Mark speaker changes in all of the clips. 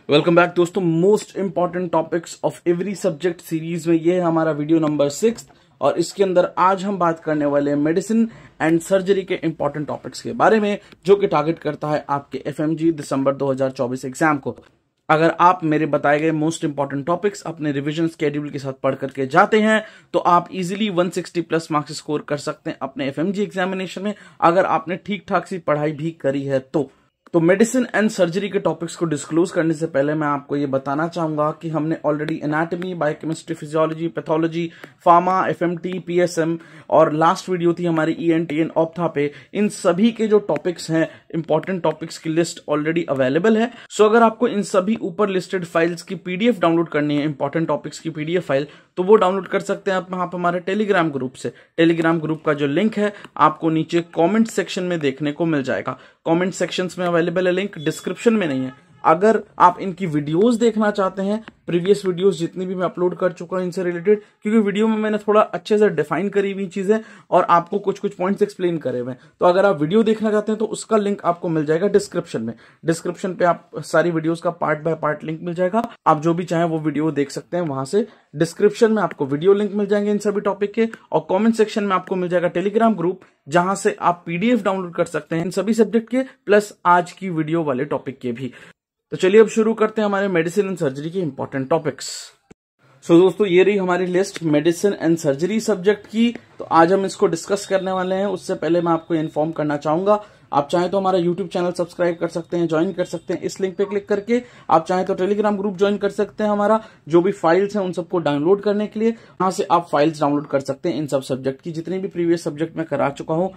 Speaker 1: Welcome back दोस्तों। Most important topics of every subject series में ये है हमारा वीडियो नंबर 6 और इसके अंदर आज हम बात करने वाले हैं मेडिसिन एंड सर्जरी के इंपॉर्टेंट टॉपिक्स के बारे में, जो कि टारगेट करता है आपके एफएमजी दिसंबर 2024 एग्जाम को। अगर आप मेरे बताए गए मोस्ट इंपॉर्टेंट टॉपिक्स अपने रिवीजन स्केड्यूल के साथ पढ़ करके जाते हैं तो आप इजीली 160 प्लस मार्क्स स्कोर कर सकते हैं अपने एफएमजी एग्जामिनेशन में, अगर आपने ठीक ठाक सी पढ़ाई भी करी है तो मेडिसिन एंड सर्जरी के टॉपिक्स को डिस्क्लोज करने से पहले मैं आपको ये बताना चाहूंगा कि हमने already anatomy, biochemistry, physiology, pathology, pharma, FMT, PSM और लास्ट वीडियो थी हमारी ईएनटी एंड ऑप्था पे, इन सभी के जो टॉपिक्स हैं, इंपॉर्टेंट टॉपिक्स की लिस्ट ऑलरेडी अवेलेबल है। सो अगर आपको इन सभी ऊपर लिस्टेड फाइल्स की पीडीएफ डाउनलोड करनी है, इंपॉर्टेंट टॉपिक्स की पीडीएफ फाइल, तो वो डाउनलोड कर सकते हैं आप यहाँ पे हमारे टेलीग्राम ग्रुप से। टेलीग्राम ग्रुप का जो लिंक है आपको नीचे कमेंट सेक्शन में देखने को मिल जाएगा। कमेंट सेक्शंस में अवेलेबल है लिंक, डिस्क्रिप्शन में नहीं है। अगर आप इनकी वीडियोस देखना चाहते हैं, प्रीवियस वीडियोस जितनी भी मैं अपलोड कर चुका हूं इनसे रिलेटेड, क्योंकि वीडियो में मैंने थोड़ा अच्छे से डिफाइन करी हुई चीजें और आपको कुछ कुछ पॉइंट्स एक्सप्लेन करे हुए हैं, तो अगर आप वीडियो देखना चाहते हैं तो उसका लिंक आपको मिल जाएगा डिस्क्रिप्शन में। डिस्क्रिप्शन पे आप सारी वीडियोस का पार्ट बाय पार्ट लिंक मिल जाएगा, आप जो भी चाहें वो वीडियो देख सकते हैं वहां से। डिस्क्रिप्शन में आपको वीडियो लिंक मिल जाएंगे इन सभी टॉपिक के, और कॉमेंट सेक्शन में आपको मिल जाएगा टेलीग्राम ग्रुप, जहां से आप पीडीएफ डाउनलोड कर सकते हैं इन सभी सब्जेक्ट के, प्लस आज की वीडियो वाले टॉपिक के भी। तो चलिए अब शुरू करते हैं हमारे मेडिसिन एंड सर्जरी के इंपॉर्टेंट टॉपिक्स। सो दोस्तों, ये रही हमारी list medicine and surgery subject की। तो आज हम इसको डिस्कस करने वाले हैं। उससे पहले मैं आपको इन्फॉर्म करना चाहूंगा, आप चाहें तो हमारा यूट्यूब चैनल सब्सक्राइब कर सकते हैं, ज्वाइन कर सकते हैं इस लिंक पे क्लिक करके। आप चाहें तो टेलीग्राम ग्रुप ज्वाइन कर सकते हैं हमारा, जो भी फाइल्स हैं उन सबको डाउनलोड करने के लिए वहां से आप फाइल्स डाउनलोड कर सकते हैं इन सब सब्जेक्ट की, जितने भी प्रीवियस सब्जेक्ट में करा चुका हूं।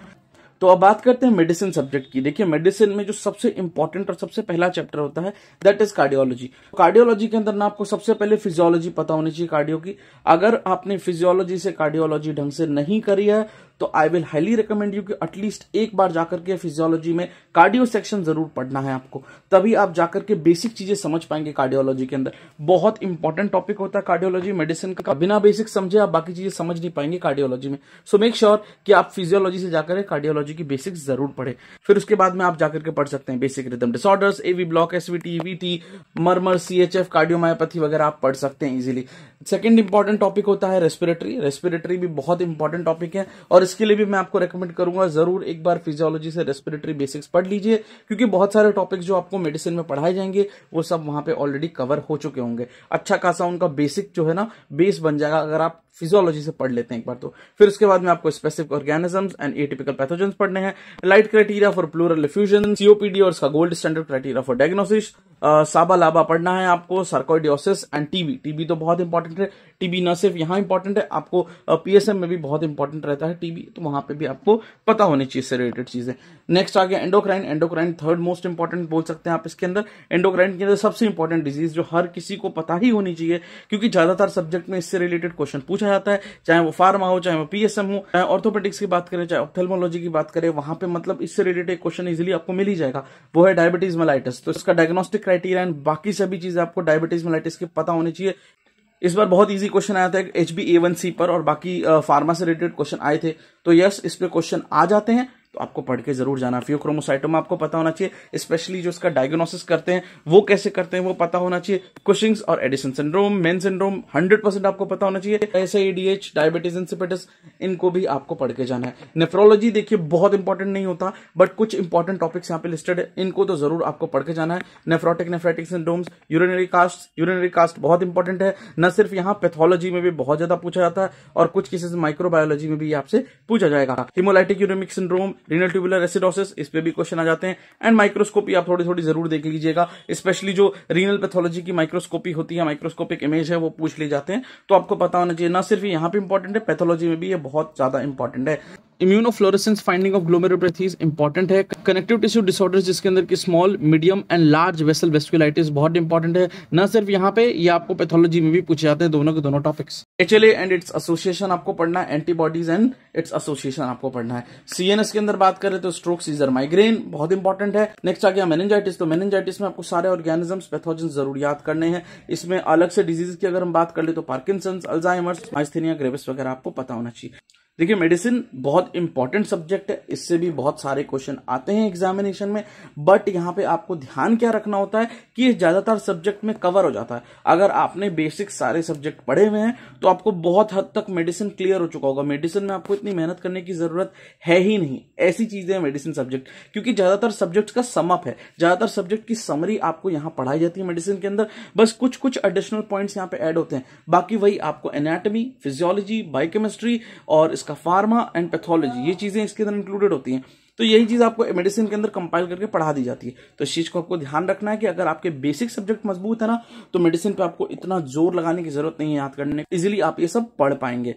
Speaker 1: तो अब बात करते हैं मेडिसिन सब्जेक्ट की। देखिए, मेडिसिन में जो सबसे इंपॉर्टेंट और सबसे पहला चैप्टर होता है दैट इज कार्डियोलॉजी। कार्डियोलॉजी के अंदर ना आपको सबसे पहले फिजियोलॉजी पता होनी चाहिए कार्डियो की। अगर आपने फिजियोलॉजी से कार्डियोलॉजी ढंग से नहीं करी है तो I will highly recommend you कि एटलीस्ट एक बार जाकर के फिजियोलॉजी में कार्डियो सेक्शन जरूर पढ़ना है आपको, तभी आप जाकर के बेसिक चीजें समझ पाएंगे कार्डियोलॉजी के अंदर। बहुत इंपॉर्टेंट टॉपिक होता है कार्डियोलॉजी मेडिसिन का, बिना बेसिक समझे आप बाकी चीजें समझ नहीं पाएंगे कार्डियोलॉजी में। सो मेक श्योर कि आप फिजियोलॉजी से जाकर कार्डियोलॉजी की बेसिक्स जरूर पढ़े। फिर उसके बाद में आप जाकर के पढ़ सकते हैं basic rhythm disorders, AV block, SVT, VT, murmur, CHF, cardiomyopathy वगैरह आप पढ़ सकते हैं इजीली। सेकंड इंपॉर्टेंट टॉपिक होता है रेस्पिरेटरी। रेस्पिरेटरी भी बहुत इंपॉर्टेंट टॉपिक है और इसके लिए भी मैं आपको रेकमेंड करूंगा जरूर एक बार फिजियोलॉजी से रेस्पिरेटरी बेसिक्स पढ़ लीजिए, क्योंकि बहुत सारे टॉपिक्स जो आपको मेडिसिन में पढ़ाए जाएंगे वो सब वहां पे ऑलरेडी कवर हो चुके होंगे। अच्छा खासा उनका बेसिक जो है ना बेस बन जाएगा अगर आप फिजियोलॉजी से पढ़ लेते हैं एक बार तो। फिर उसके बाद में आपको specific organisms and atypical pathogens पढ़ने हैं, Light criteria for pleural effusion, COPD और इसका gold standard criteria for diagnosis, SABA LABA पढ़ना है आपको, सार्कोइडियोसिस एंड टीबी। टीबी तो बहुत इंपॉर्टेंट है। टीबी न सिर्फ यहाँ इंपॉर्टेंट है, आपको पीएसएम में भी बहुत इंपॉर्टेंट रहता है टीबी, तो वहां पे भी आपको पता होनी चाहिए इससे रिलेटेड चीजें। नेक्स्ट आ गया endocrine. Endocrine third most important बोल सकते हैं आप इसके अंदर। एंडोक्राइन के अंदर सबसे इंपॉर्टेंट डिजीज जो हर किसी को पता ही होनी चाहिए, क्योंकि ज्यादातर सब्जेक्ट में इससे रिलेटेड क्वेश्चन पूछा जाता है, चाहे वो फार्मा हो, चाहे वो पीएसएम हो, चाहे ऑर्थोपेडिक्स की बात करें, चाहे ऑप्थेल्मोलॉजी की बात करें, वहां पे मतलब इससे रिलेटेड क्वेश्चन इजीली आपको मिल ही जाएगा। वो है डायबिटीज मेलाइटिस। तो इसका डायग्नोस्टिक क्राइटेरिया एंड बाकी सभी चीजें आपको डायबिटीज मेलाइटिस की पता होनी चाहिए। इस बार बहुत इजी क्वेश्चन आया था HbA1c पर, और बाकी फार्मा से रिलेटेड क्वेश्चन आए थे, तो यस इस पे क्वेश्चन आ जाते हैं, तो आपको पढ़ के जरूर जाना। फियोक्रोमोसाइटोमा आपको पता होना चाहिए, स्पेशली जो इसका डायग्नोसिस करते हैं वो कैसे करते हैं वो पता होना चाहिए। कुशिंग्स और एडिसन सिंड्रोम, मेन सिंड्रोम 100% आपको पता होना चाहिए। SAEDH, डायबिटीज इंसिपिडस, इनको भी आपको पढ़ के जाना है। नेफ्रोलॉजी देखिए बहुत इंपॉर्टेंट नहीं होता, बट कुछ इंपॉर्टेंट टॉपिक्स यहाँ पे लिस्टेड है, इनको तो जरूर आपको पढ़ के जाना है। Nephrotic nephritic syndromes, urinary cast बहुत इंपॉर्टेंट है। न सिर्फ यहाँ पैथोलॉजी में भी बहुत ज्यादा पूछा जाता है, और कुछ केसेस माइक्रोबायोलॉजी में भी आपसे पूछा जाएगा। Haemolytic uraemic syndrome, renal tubular acidosis, इस पे भी क्वेश्चन आ जाते हैं। एंड माइक्रोस्कोपी आप थोड़ी थोड़ी जरूर देख लीजिएगा, स्पेशली जो रीनल पैथोलॉजी की माइक्रोस्कोपी होती है, माइक्रोस्कोपिक इमेज है, वो पूछ ली जाते हैं, तो आपको पता होना चाहिए। ना सिर्फ यहाँ पे इंपॉर्टेंट है, पैथोलॉजी में भी ये बहुत ज्यादा इंपॉर्टेंट है। इम्यूनोफ्लोरेसेंस फाइंडिंग ऑफ ग्लोमेरुलोपैथीज इंपॉर्टेंट है। कनेक्टिव टिश्यू डिसऑर्डर्स जिसके अंदर की small, medium and large vessel vasculitis बहुत इंपॉर्टेंट है। न सिर्फ यहाँ पे, ये आपको पैथोलॉजी में भी पूछे जाते हैं, दोनों के दोनों topics. HLA and its association आपको पढ़ना है, एंटीबॉडीज एंड इट्स एसोसिएशन आपको पढ़ना है। CNS के अंदर बात करें तो स्ट्रोक, सीजर, माइग्रेन बहुत इंपॉर्टेंट है। नेक्स्ट आ गया मेनिंजाइटिस। तो मेनिंजाइटिस में आपको सारे ऑर्गेनिजम्स, पैथोजेंस जरूर याद करने हैं। इसमें अलग से डिजीज की अगर हम बात कर ले तो पार्किंसंस, अल्जाइमर्स, माइस्थेनिया ग्रेविस वगैरह आपको पता होना चाहिए। देखिए मेडिसिन बहुत इंपॉर्टेंट सब्जेक्ट है, इससे भी बहुत सारे क्वेश्चन आते हैं एग्जामिनेशन में, बट यहाँ पे आपको ध्यान क्या रखना होता है कि ये ज्यादातर सब्जेक्ट में कवर हो जाता है। अगर आपने बेसिक सारे सब्जेक्ट पढ़े हुए हैं तो आपको बहुत हद तक मेडिसिन क्लियर हो चुका होगा। मेडिसिन में आपको इतनी मेहनत करने की जरूरत है ही नहीं, ऐसी चीजें हैं मेडिसिन सब्जेक्ट, क्योंकि ज्यादातर सब्जेक्ट का समअप है, ज्यादातर सब्जेक्ट की समरी आपको यहाँ पढ़ाई जाती है मेडिसिन के अंदर, बस कुछ कुछ एडिशनल पॉइंट्स यहाँ पे ऐड होते हैं, बाकी वही आपको एनाटॉमी, फिजियोलॉजी, बायोकेमिस्ट्री और इसका फार्मा एंड पैथोलॉजी, ये चीजें इसके अंदर इंक्लूडेड होती हैं। तो यही चीज आपको मेडिसिन के अंदर कंपाइल करके पढ़ा दी जाती है। तो इस चीज को आपको ध्यान रखना है कि अगर आपके बेसिक सब्जेक्ट मजबूत है ना, तो मेडिसिन पे आपको इतना जोर लगाने की जरूरत नहीं है याद करने, इजीली आप ये सब पढ़ पाएंगे।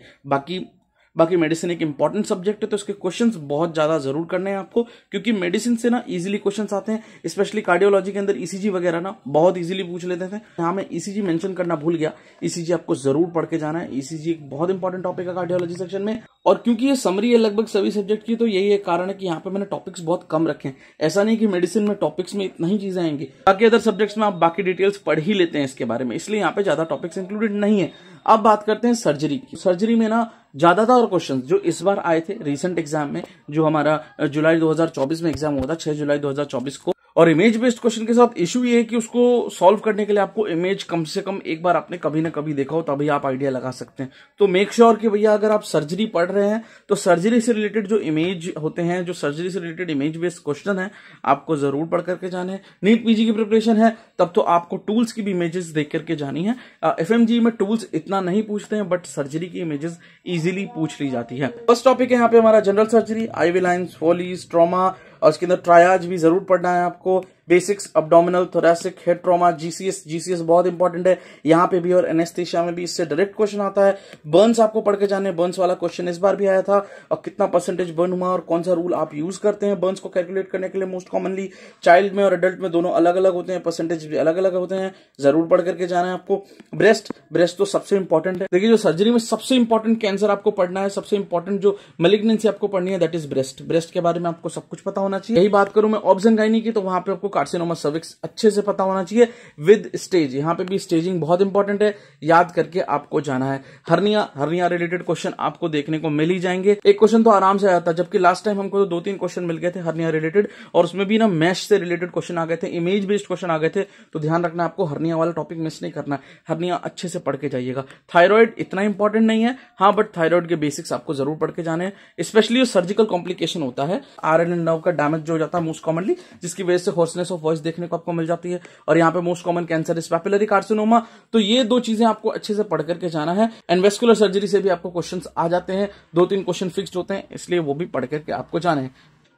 Speaker 1: बाकी मेडिसिन एक इंपॉर्टेंट सब्जेक्ट है, तो इसके क्वेश्चंस बहुत ज्यादा जरूर करने हैं आपको, क्योंकि मेडिसिन से ना इजीली क्वेश्चंस आते हैं। स्पेशली कार्डियोलॉजी के अंदर ईसीजी वगैरह ना बहुत इजीली पूछ लेते थे। यहाँ मैं ईसीजी मेंशन करना भूल गया, ईसीजी आपको जरूर पढ़ के जाना है। ईसीजी एक बहुत इंपॉर्टेंट टॉपिक है कार्डियोलॉजी सेक्शन में, और क्योंकि ये समरी है लगभग सभी सब्जेक्ट की, तो यही एक कारण है कि यहाँ पे मैंने टॉपिक्स बहुत कम रखे हैं। ऐसा नहीं कि मेडिसिन में टॉपिक्स में इतना ही चीजें आएंगी, बाकी अदर सब्जेक्ट्स में आप बाकी डिटेल्स पढ़ ही लेते हैं इसके बारे में, इसलिए यहाँ पे ज्यादा टॉपिक्स इंक्लूडेड नहीं है। अब बात करते हैं सर्जरी की। सर्जरी में ना ज्यादातर क्वेश्चंस जो इस बार आए थे रिसेंट एग्जाम में, जो हमारा जुलाई 2024 में एग्जाम हुआ था 6 जुलाई 2024 को, और इमेज बेस्ड क्वेश्चन के साथ इशू ये है कि उसको सॉल्व करने के लिए आपको इमेज कम से कम एक बार आपने कभी ना कभी देखा हो, तभी आप आइडिया लगा सकते हैं। तो मेक श्योर कि भैया अगर आप सर्जरी पढ़ रहे हैं तो सर्जरी से रिलेटेड जो इमेज होते हैं, जो सर्जरी से रिलेटेड इमेज बेस्ड क्वेश्चन है, आपको जरूर पढ़ करके जाने हैं। नीट पीजी की प्रिपरेशन है तब तो आपको टूल्स की भी इमेजेस देख करके जानी है। एफएमजी में टूल्स इतना नहीं पूछते हैं, बट सर्जरी की इमेजेस इजीली पूछ ली जाती है। फर्स्ट टॉपिक है यहाँ पे हमारा general surgery, IV lines, Foleys, trauma, और उसके अंदर ट्रायाज भी जरूर पढ़ना है आपको। Basics, abdominal, thoracic, head trauma, GCS बहुत इंपॉर्टेंट है यहाँ पे भी, और एनेस्थीसिया में भी इससे डायरेक्ट क्वेश्चन आता है। बर्न्स आपको पढ़ के जाने, बर्न्स वाला क्वेश्चन इस बार भी आया था, और कितना परसेंटेज बर्न हुआ और कौन सा रूल आप यूज करते हैं बर्न्स को कैलकुलेट करने के लिए। मोस्ट कॉमनली चाइल्ड में और एडल्ट में दोनों अलग अलग होते हैं, परसेंटेज भी अलग अलग होते हैं, जरूर पढ़ करके जाना है आपको। ब्रेस्ट तो सबसे इंपॉर्टेंट है। देखिए जो सर्जरी में सबसे इंपॉर्टेंट कैंसर आपको पढ़ना है, सबसे इंपॉर्टेंट जो मैलिग्नेंसी आपको पढ़नी है, दैट इज ब्रेस्ट के बारे में आपको सब कुछ पता होना चाहिए। यही बात करूं मैं ऑब्स एंड गायनी की, तो वहां पे आपको कार्सिनोमा सर्विक्स अच्छे से पता होना चाहिए विद स्टेज। यहाँ पे भी स्टेजिंग बहुत इंपॉर्टेंट है, याद करके आपको जाना है। हर्निया रिलेटेड क्वेश्चन आपको देखने को मिल ही जाएंगे। एक क्वेश्चन तो आराम से आया था, जबकि लास्ट टाइम हमको तो 2-3 क्वेश्चन मिल गए थे हर्निया रिलेटेड, और उसमें भी ना मैश से रिलेटेड क्वेश्चन आ गए थे, इमेज बेस्ड क्वेश्चन आ गए थे। तो ध्यान रखना आपको हर्निया वाला टॉपिक मिस नहीं करना, हर्निया अच्छे से पढ़ के जाइएगा। थायराइड इतना इंपॉर्टेंट नहीं है, हाँ, बट थायराइड के बेसिक्स आपको जरूर पढ़ के जाने हैं। स्पेशली सर्जिकल कॉम्प्लिकेशन होता है, आरएनए नर्व का डैमेज जो हो जाता है मोस्ट कॉमनली, जिसकी वजह से होर्सनेस ऑफ वॉइस देखने को आपको मिल जाती है। और यहाँ पे most common cancer is papillary carcinoma. तो ये 2 चीजें आपको अच्छे से पढ़ करके जाना है। एंड वेस्कुलर सर्जरी से भी आपको क्वेश्चंस आ जाते हैं, 2-3 क्वेश्चन फिक्स्ड होते हैं, इसलिए वो भी पढ़ करके आपको जाना है।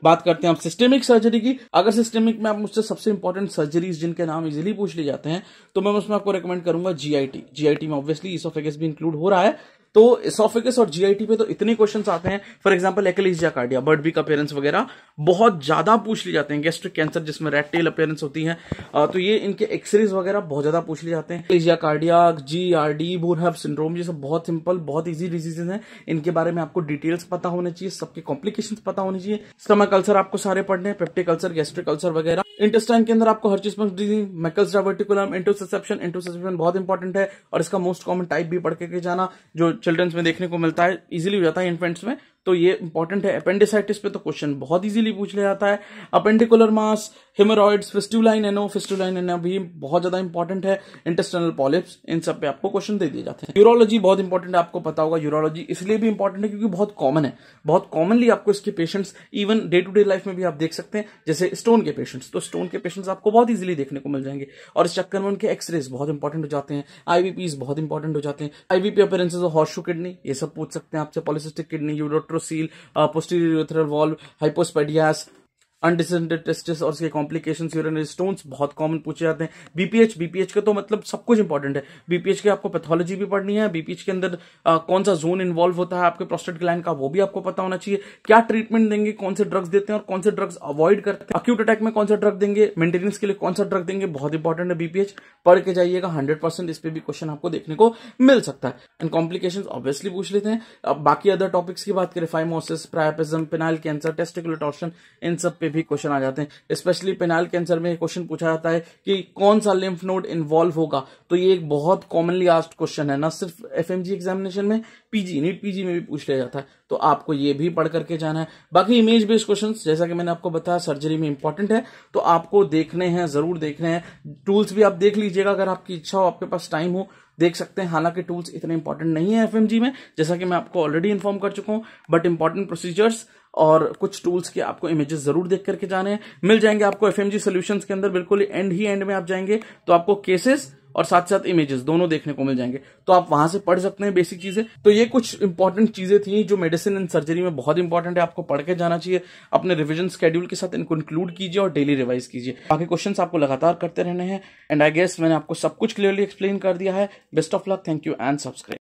Speaker 1: बात करते हैं आप सिस्टेमिक सर्जरी की। अगर सिस्टेमिक में आप मुझसे सबसे इंपॉर्टेंट सर्जरीज जिनके नाम इजीली पूछ लिए जाते हैं, तो मैं उसमें आपको रेकमेंड करूंगा जीआईटी में ऑब्वियसली इसोफेगस भी इंक्लूड हो रहा है। तो इसोफेगस और जीआईटी पे तो इतने क्वेश्चंस आते हैं, for example achalasia cardia, bird beak appearance वगैरह बहुत ज्यादा पूछ ली जाते हैं। गैस्ट्रिक कैंसर जिसमें रेड टेल अपीयरेंस होती है, तो ये इनके एक्सरेज वगैरह बहुत ज्यादा पूछ लिए जाते हैं। एक्लेसिया कार्डिया, जीआरडी, बोरहब सिंड्रोम, ये सब बहुत सिंपल बहुत इजी डिजीजेज हैं, इनके बारे में आपको डिटेल्स पता होने चाहिए, सबके कॉम्प्लिकेशंस पता होनी चाहिए। स्टमक अल्सर आपको सारे पढ़ने हैं, पेप्टिक अल्सर, गैस्ट्रिक अल्सर वगैरह। इंटेस्टाइन के अंदर आपको हर्चिसमस डिजीज, मैकल्स डायवर्टिकुलम, इंटरसेप्शन बहुत इंपॉर्टेंट है, और इसका मोस्ट कॉमन टाइप भी पढ़ के जाना, जो चिल्ड्रंस में देखने को मिलता है, इजीली हो जाता है इन्फेंट्स में, तो ये इंपॉर्टेंट है। अपेंडिसाइटिस पे तो क्वेश्चन बहुत इजीली पूछ लिया जाता है। अपेंडिकुलर मास, हेमोरॉइड्स, फिस्टुलाइन एनो भी बहुत ज्यादा इंपॉर्टेंट है। इंटेस्टिनल पॉलिप्स, इन सब पे आपको क्वेश्चन दे दिए जाते हैं। यूरोलॉजी बहुत इंपॉर्टेंट है, आपको पता होगा। यूरोलॉजी इसलिए भी इंपॉर्टेंट है क्योंकि बहुत कॉमन है, बहुत कॉमनली आपको इसके patients even day to day life में भी आप देख सकते हैं, जैसे स्टोन के पेशेंट्स, तो स्टोन के पेशेंट्स आपको बहुत इजीली देखने को मिल जाएंगे, और इस चक्कर में उनके एक्सरेज बहुत इंपॉर्टेंट हो जाते हैं, आईवीपीज बहुत इंपॉर्टेंट हो जाते हैं। IVP appearances of horseshoe kidney, ये सब पूछ सकते हैं आपसे। Polycystic kidney, ureterocele, posterior urethral valve, hypospadias, undescended testis और उसके कॉम्प्लिकेशंस, यूरिनरी स्टोन्स बहुत कॉमन पूछे जाते हैं। बीपीएच का तो मतलब सब कुछ इंपॉर्टेंट है। बीपीएच के आपको पैथोलॉजी भी पढ़नी है, बीपीएच के अंदर कौन सा जोन इन्वॉल्व होता है आपके प्रोस्टेट ग्लैंड का, वो भी आपको पता होना चाहिए। क्या ट्रीटमेंट देंगे, कौन से ड्रग्स देते हैं और कौन से ड्रग्स अवॉइड करते हैं, अक्यूट अटैक में कौन सा ड्रग देंगे, मेंटेनेंस के लिए कौन सा ड्रग देंगे, बहुत इंपॉर्टेंट है बीपीएच, पढ़ के जाइएगा। 100% इस पे भी क्वेश्चन आपको देखने को मिल सकता है। एंड कॉम्प्लिकेशंस ऑब्वियसली पूछ लेते हैं। अब बाकी अदर टॉपिक्स की बात करें, phimosis, priapism, penile cancer, testicular torsion, इन सब पे पे भी क्वेश्चन आ जाते हैं। स्पेशली पेनाल कैंसर में क्वेश्चन पूछा जाता है कि कौन सा लिम्फ नोड इन्वॉल्व होगा, तो ये एक बहुत कॉमनली आस्क्ड क्वेश्चन है, ना सिर्फ एफएमजी एग्जामिनेशन में, पीजी नीट पीजी में भी पूछ लिया जाता है, तो आपको ये भी पढ़ करके जाना है। बाकी इमेज बेस्ड क्वेश्चंस जैसा कि मैंने आपको बताया सर्जरी में इंपॉर्टेंट है, तो आपको देखने हैं, जरूर देखने हैं। टूल्स भी आप देख लीजिएगा, अगर आपकी इच्छा हो, आपके पास टाइम हो, देख सकते हैं। हालांकि टूल्स इतने इंपॉर्टेंट नहीं है एफएमजी में, जैसा कि मैं आपको ऑलरेडी इन्फॉर्म कर चुका हूं, बट इंपॉर्टेंट प्रोसीजर्स और कुछ टूल्स के आपको इमेजेस जरूर देख करके जाने हैं। मिल जाएंगे आपको एफएमजी सॉल्यूशंस के अंदर, बिल्कुल एंड में आप जाएंगे तो आपको केसेस और साथ साथ इमेजेस दोनों देखने को मिल जाएंगे, तो आप वहां से पढ़ सकते हैं बेसिक चीजें। तो ये कुछ इंपॉर्टेंट चीजें थी जो मेडिसिन एंड सर्जरी में बहुत इंपॉर्टेंट है, आपको पढ़ के जाना चाहिए। अपने रिवीजन स्केड्यूल के साथ इनको इंक्लूड कीजिए और डेली रिवाइज कीजिए। बाकी क्वेश्चंस आपको लगातार करते रहने हैं, एंड आई गेस मैंने आपको सब कुछ क्लियरली एक्सप्लेन कर दिया है। Best of luck, thank you and subscribe.